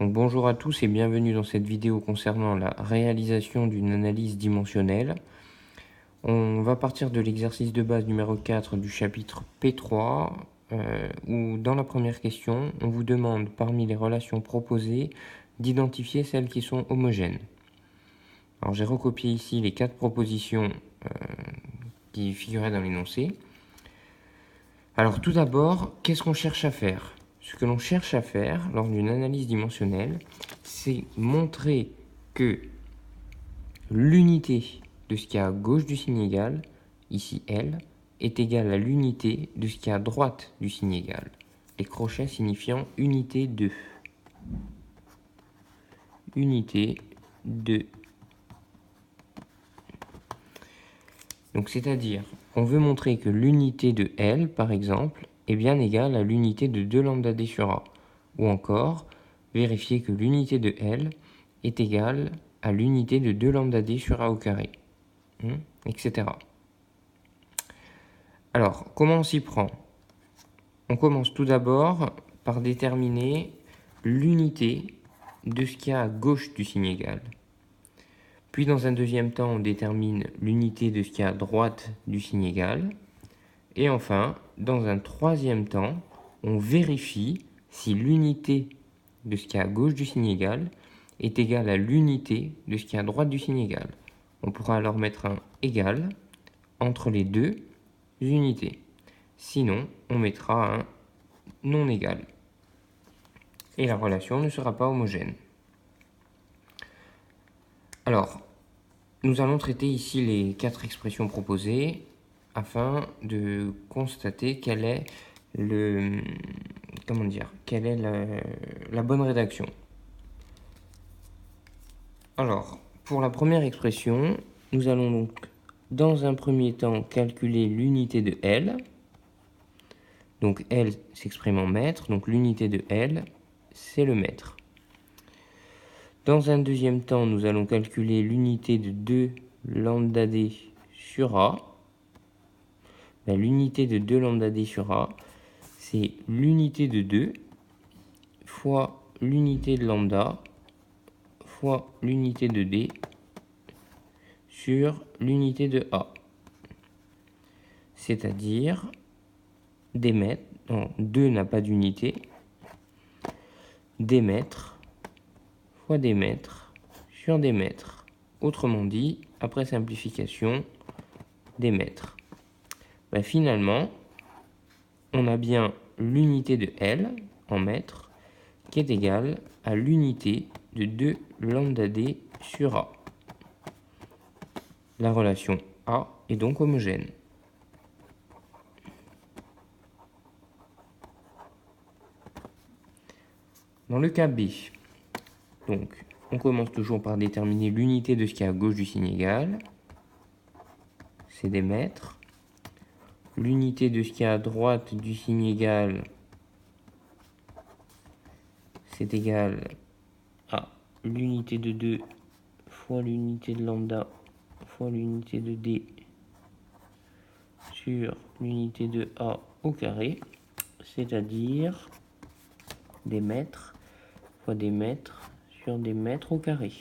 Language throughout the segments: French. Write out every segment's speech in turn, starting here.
Donc bonjour à tous et bienvenue dans cette vidéo concernant la réalisation d'une analyse dimensionnelle. On va partir de l'exercice de base numéro 4 du chapitre P3 où dans la première question, on vous demande parmi les relations proposées d'identifier celles qui sont homogènes. Alors j'ai recopié ici les 4 propositions qui figuraient dans l'énoncé. Alors tout d'abord, qu'est-ce qu'on cherche à faire ? Ce que l'on cherche à faire lors d'une analyse dimensionnelle, c'est montrer que l'unité de ce qui est à gauche du signe égal, ici L, est égale à l'unité de ce qui est à droite du signe égal. Les crochets signifiant unité de. Unité de. Donc c'est-à-dire, on veut montrer que l'unité de L, par exemple, est bien égale à l'unité de 2 lambda d sur A. Ou encore, vérifier que l'unité de L est égale à l'unité de 2 lambda d sur A au carré, etc. Alors, comment on s'y prend ? On commence tout d'abord par déterminer l'unité de ce qu'il y a à gauche du signe égal. Puis dans un deuxième temps, on détermine l'unité de ce qu'il y a à droite du signe égal. Et enfin, dans un troisième temps, on vérifie si l'unité de ce qui est à gauche du signe égal est égale à l'unité de ce qui est à droite du signe égal. On pourra alors mettre un égal entre les deux unités. Sinon, on mettra un non égal. Et la relation ne sera pas homogène. Alors, nous allons traiter ici les 4 expressions proposées afin de constater quelle est la bonne rédaction. Alors, pour la première expression, nous allons donc dans un premier temps calculer l'unité de L. Donc L s'exprime en mètres, donc l'unité de L, c'est le mètre. Dans un deuxième temps, nous allons calculer l'unité de 2 lambda d sur A. L'unité de 2 lambda d sur A, c'est l'unité de 2 fois l'unité de lambda fois l'unité de d sur l'unité de A. C'est-à-dire des mètres, non, 2 n'a pas d'unité, des mètres fois des mètres sur des mètres. Autrement dit, après simplification, des mètres. Finalement, on a bien l'unité de L en mètres qui est égale à l'unité de 2 lambda d sur A. La relation A est donc homogène. Dans le cas B, donc, on commence toujours par déterminer l'unité de ce qui est à gauche du signe égal. C'est des mètres. L'unité de ce qui est à droite du signe égal, c'est égal à l'unité de 2 fois l'unité de lambda fois l'unité de d sur l'unité de A au carré, c'est-à-dire des mètres fois des mètres sur des mètres au carré.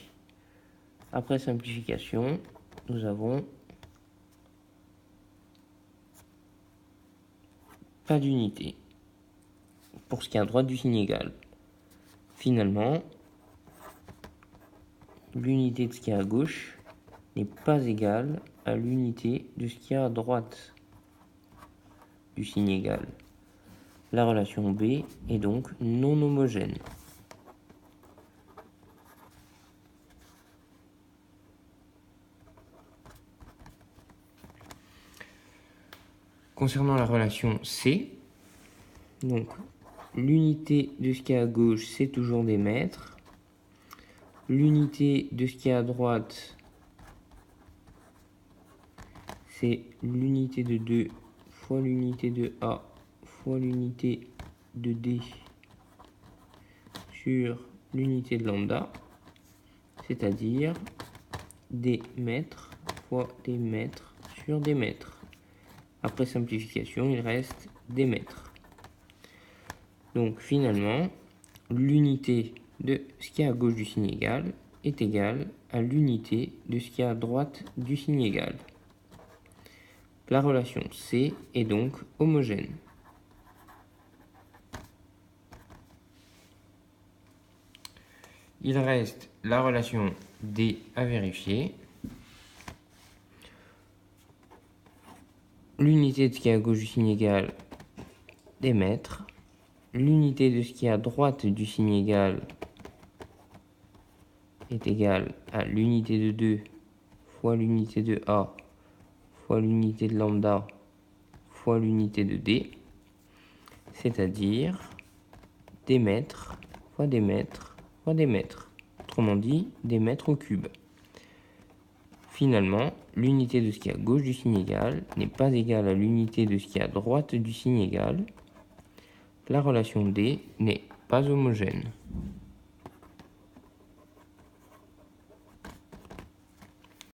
Après simplification, nous avons pas d'unité pour ce qui est à droite du signe égal. Finalement, l'unité de ce qui est à gauche n'est pas égale à l'unité de ce qui est à droite du signe égal. La relation B est donc non homogène. Concernant la relation C, donc l'unité de ce qui est à gauche, c'est toujours des mètres. L'unité de ce qui est à droite, c'est l'unité de 2 fois l'unité de A fois l'unité de D sur l'unité de lambda, c'est-à-dire des mètres fois des mètres sur des mètres. Après simplification, il reste des mètres. Donc finalement, l'unité de ce qui est à gauche du signe égal est égal à l'unité de ce qui est à droite du signe égal. La relation C est donc homogène. Il reste la relation D à vérifier. L'unité de ce qui est à gauche du signe égal, des mètres. L'unité de ce qui est à droite du signe égal est égale à l'unité de 2 fois l'unité de A fois l'unité de lambda fois l'unité de D, c'est-à-dire des mètres fois des mètres fois des mètres. Autrement dit, des mètres au cube. Finalement, l'unité de ce qui est à gauche du signe égal n'est pas égale à l'unité de ce qui est à droite du signe égal. La relation D n'est pas homogène.